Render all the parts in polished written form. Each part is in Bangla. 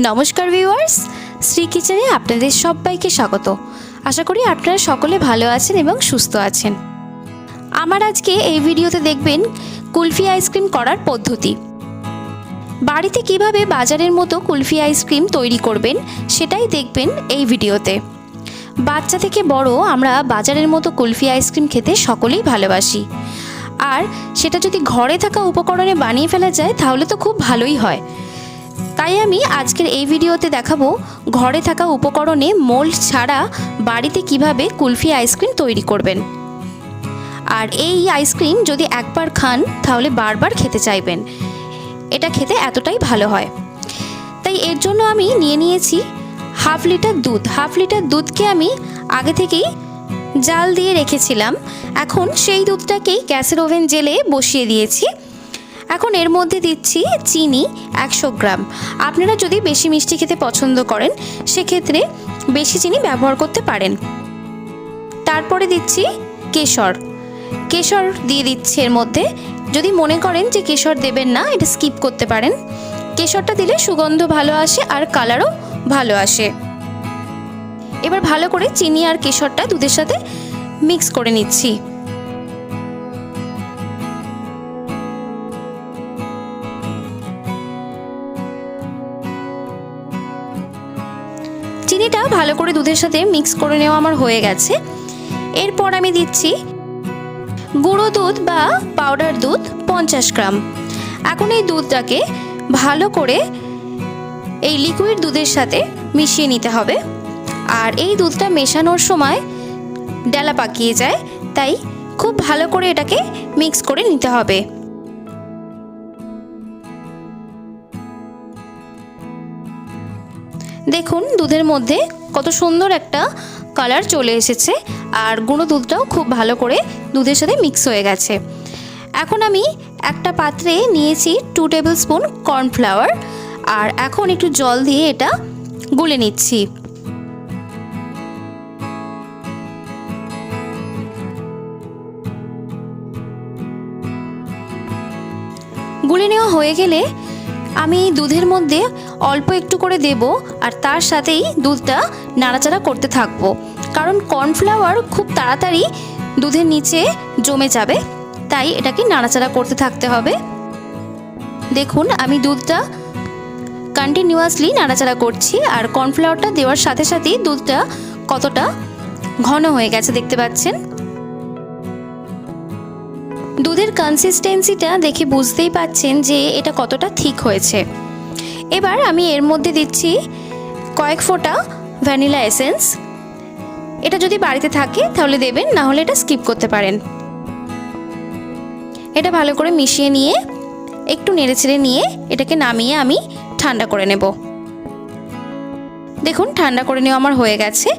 नमस्कार ভিউয়ার্স, শ্রী কিচেনে আপনাদের সবাইকে স্বাগত। আশা করি আপনারা সকলে ভালো আছেন এবং সুস্থ আছেন। আমার আজকে এই ভিডিওতে দেখবেন কুলফি আইসক্রিম করার পদ্ধতি। বাড়িতে কিভাবে বাজারের মতো কুলফি আইসক্রিম তৈরি করবেন সেটাই দেখবেন এই ভিডিওতে। বাচ্চা থেকে বড় আমরা বাজারের মতো কুলফি আইসক্রিম খেতে সকলেই ভালোবাসি, আর সেটা যদি ঘরে থাকা উপকরণে বানিয়ে ফেলা যায় তাহলে তো খুব ভালোই হয়। তাই আমি আজকের এই ভিডিওতে দেখাবো ঘরে থাকা উপকরণে মোল্ড ছাড়া বাড়িতে কিভাবে কুলফি আইসক্রিম তৈরি করবেন। আর এই আইসক্রিম যদি একবার খান তাহলে বারবার খেতে চাইবেন, এটা খেতে এতটাই ভালো হয়। তাই এর জন্য আমি নিয়ে নিয়েছি হাফ লিটার দুধ। হাফ লিটার দুধকে আমি আগে থেকেই জাল দিয়ে রেখেছিলাম। এখন সেই দুধটাকেই গ্যাসের ওভেন জেলে বসিয়ে দিয়েছি। এখন এর মধ্যে দিচ্ছি চিনি 100 গ্রাম। আপনারা যদি বেশি মিষ্টি খেতে পছন্দ করেন সেক্ষেত্রে বেশি চিনি ব্যবহার করতে পারেন। তারপরে দিচ্ছি কেশর। কেশর দিয়ে দিচ্ছি এর মধ্যে। যদি মনে করেন যে কেশর দেবেন না, এটা স্কিপ করতে পারেন। কেশরটা দিলে সুগন্ধ ভালো আসে আর কালারও ভালো আসে। এবার ভালো করে চিনি আর কেশরটা দুধের সাথে মিক্স করে নিচ্ছি। চিনিটা ভালো করে দুধের সাথে মিক্স করে নেওয়া আমার হয়ে গেছে। এরপর আমি দিচ্ছি গুঁড়ো দুধ বা পাউডার দুধ 50 গ্রাম। এখন এই দুধটাকে ভালো করে এই লিকুইড দুধের সাথে মিশিয়ে নিতে হবে। আর এই দুধটা মেশানোর সময় ডালা পাকিয়ে যায়, তাই খুব ভালো করে এটাকে মিক্স করে নিতে হবে। দেখুন দুধের মধ্যে কত সুন্দর একটা কালার চলে এসেছে, আর গুঁড়ো দুধটাও খুব ভালো করে দুধের সাথে মিক্স হয়ে গেছে। এখন আমি একটা পাত্রে নিয়েছি 2 টেবিল স্পুন কর্নফ্লাওয়ার, আর এখন একটু জল দিয়ে এটা গুলে নিচ্ছি। গুলে নেওয়া হয়ে গেলে আমি দুধের মধ্যে অল্প একটু করে দেব, আর তার সাথেই দুধটা নাড়াচাড়া করতে থাকবো, কারণ কর্নফ্লাওয়ার খুব তাড়াতাড়ি দুধের নিচে জমে যাবে, তাই এটাকে নাড়াচাড়া করতে থাকতে হবে। দেখুন আমি দুধটা কন্টিনিউয়াসলি নাড়াচাড়া করছি, আর কর্নফ্লাওয়ারটা দেওয়ার সাথে সাথেই দুধটা কতটা ঘন হয়ে গেছে দেখতে পাচ্ছেন। দুধের কনসিস্টেন্সিটা দেখে বুঝতেই পাচ্ছেন যে এটা কতটা থিক হয়েছে। এবার আমি এর মধ্যে দিচ্ছি কয়েক ফোঁটা ভ্যানিলা এসেন্স। এটা যদি বাড়িতে থাকে তাহলে দেবেন, না হলে এটা স্কিপ করতে পারেন। এটা ভালো করে মিশিয়ে নিয়ে একটু নেড়েচেড়ে নিয়ে এটাকে নামিয়ে আমি ঠান্ডা করে নেব। দেখুন ঠান্ডা করে নেওয়া আমার হয়ে গেছে।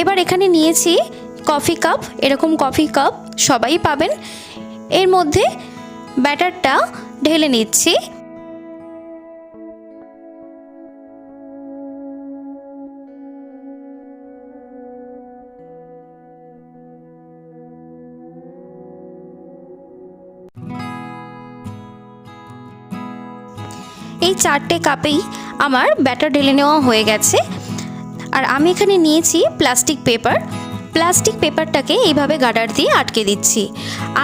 এবার এখানে নিয়েছি কফি কাপ। এরকম কফি কাপ সবাই পাবেন। এর মধ্যে ব্যাটারটা ঢেলে নিচ্ছি। এই 4টে কাপেই আমার ব্যাটার ঢেলে নেওয়া হয়ে গেছে। আর আমি এখানে নিয়েছি প্লাস্টিক পেপার। প্লাস্টিক পেপারটাকে এইভাবে গার্ডার দিয়ে আটকে দিচ্ছি।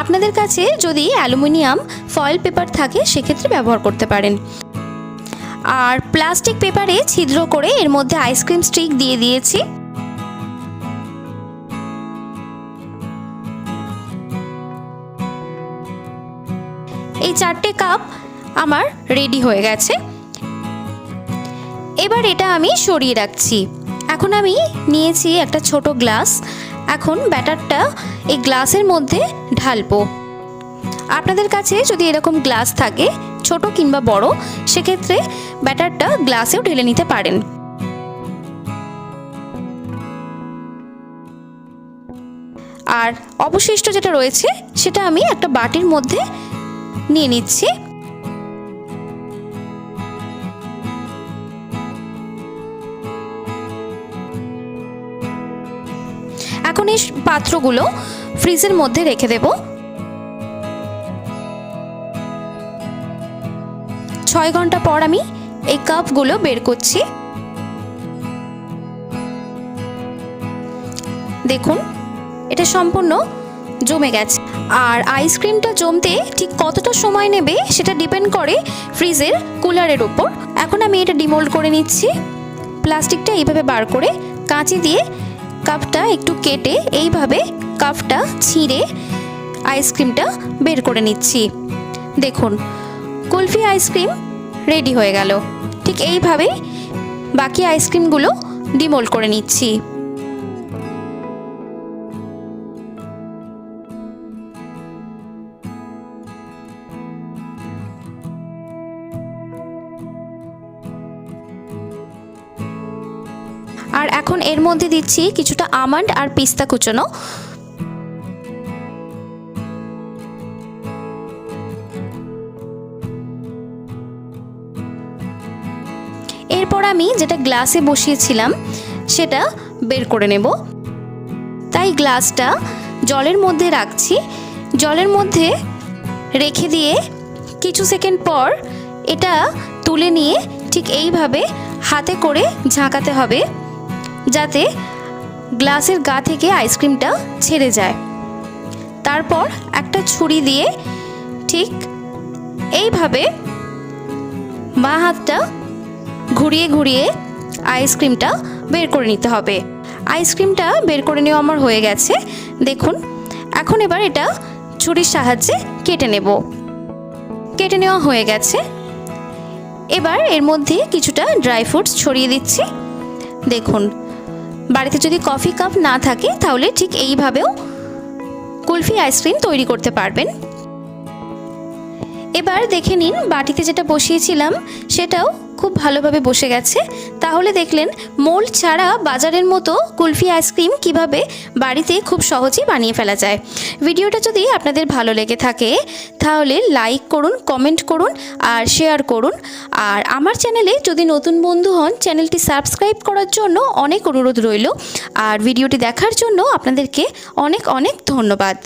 আপনাদের কাছে যদি অ্যালুমিনিয়াম ফয়েল পেপার থাকে সেক্ষেত্রে ব্যবহার করতে পারেন। আর প্লাস্টিক পেপারে ছিদ্র করে এর মধ্যে আইসক্রিম স্টিক দিয়ে দিয়েছি। এই 4টে কাপ আমার রেডি হয়ে গেছে। এবার এটা আমি সরিয়ে রাখছি। এখন আমি নিয়েছি একটা ছোট গ্লাস। এখন ব্যাটারটা এই গ্লাসের মধ্যে ঢালবো। আপনাদের কাছে যদি এরকম গ্লাস থাকে ছোট কিংবা বড়, সেক্ষেত্রে ব্যাটারটা গ্লাসেও ঢেলে নিতে পারেন। আর অবশিষ্ট যেটা রয়েছে সেটা আমি একটা বাটির মধ্যে নিয়ে নিচ্ছি। এখন এই পাত্রগুলো ফ্রিজের মধ্যে রেখে দেব। 6 ঘন্টা পর আমি এই কাপগুলো বের করছি। দেখুন এটা সম্পূর্ণ জমে গেছে। আর আইসক্রিমটা জমতে ঠিক কতটা সময় নেবে সেটা ডিপেন্ড করে ফ্রিজের কুলারের উপর। এখন আমি এটা ডিমোল্ড করে নিচ্ছি। প্লাস্টিকটা এইভাবে বার করে কাঁচি দিয়ে কাপটা একটু কেটে এইভাবে কাপটা ছিঁড়ে আইসক্রিমটা বের করে নিচ্ছি। দেখুন কুলফি আইসক্রিম রেডি হয়ে গেল। ঠিক এইভাবেই বাকি আইসক্রিমগুলো ডিমোল্ড করে নিচ্ছি। আর এখন এর মধ্যে দিচ্ছি কিছুটা আমন্ড আর পিস্তা কুচনো। এরপর আমি যেটা গ্লাসে বসিয়েছিলাম সেটা বের করে নেব। তাই গ্লাসটা জলের মধ্যে রাখছি। জলের মধ্যে রেখে দিয়ে কিছু সেকেন্ড পর এটা তুলে নিয়ে ঠিক এইভাবে হাতে করে ঝাঁকাতে হবে যাতে গ্লাসের গা থেকে আইসক্রিমটা ছেড়ে যায়। তারপর একটা ছুরি দিয়ে ঠিক এইভাবে বাঁ হাতটা ঘুরিয়ে ঘুরিয়ে আইসক্রিমটা বের করে নিতে হবে। আইসক্রিমটা বের করে নেওয়া আমার হয়ে গেছে। দেখুন এখন এবার এটা ছুরির সাহায্যে কেটে নেব। কেটে নেওয়া হয়ে গেছে। এবার এর মধ্যে কিছুটা ড্রাই ফ্রুটস ছড়িয়ে দিচ্ছি। দেখুন বাড়িতে যদি কফি কাপ না থাকে তাহলে ঠিক এইভাবেও কুলফি আইসক্রিম তৈরি করতে পারবেন। এবার দেখে নিন বাটিতে যেটা বসিয়েছিলাম সেটাও খুব ভালোভাবে বসে গেছে। তাহলে দেখলেন মোল্ড ছাড়া বাজারের মতো কুলফি আইসক্রিম কিভাবে বাড়িতে খুব সহজেই বানিয়ে ফেলা যায়। ভিডিওটা যদি আপনাদের ভালো লেগে থাকে তাহলে লাইক করুন, কমেন্ট করুন আর শেয়ার করুন। আর আমার চ্যানেলে যদি নতুন বন্ধু হন চ্যানেলটি সাবস্ক্রাইব করার জন্য অনেক অনুরোধ রইল। আর ভিডিওটি দেখার জন্য আপনাদেরকে অনেক অনেক ধন্যবাদ।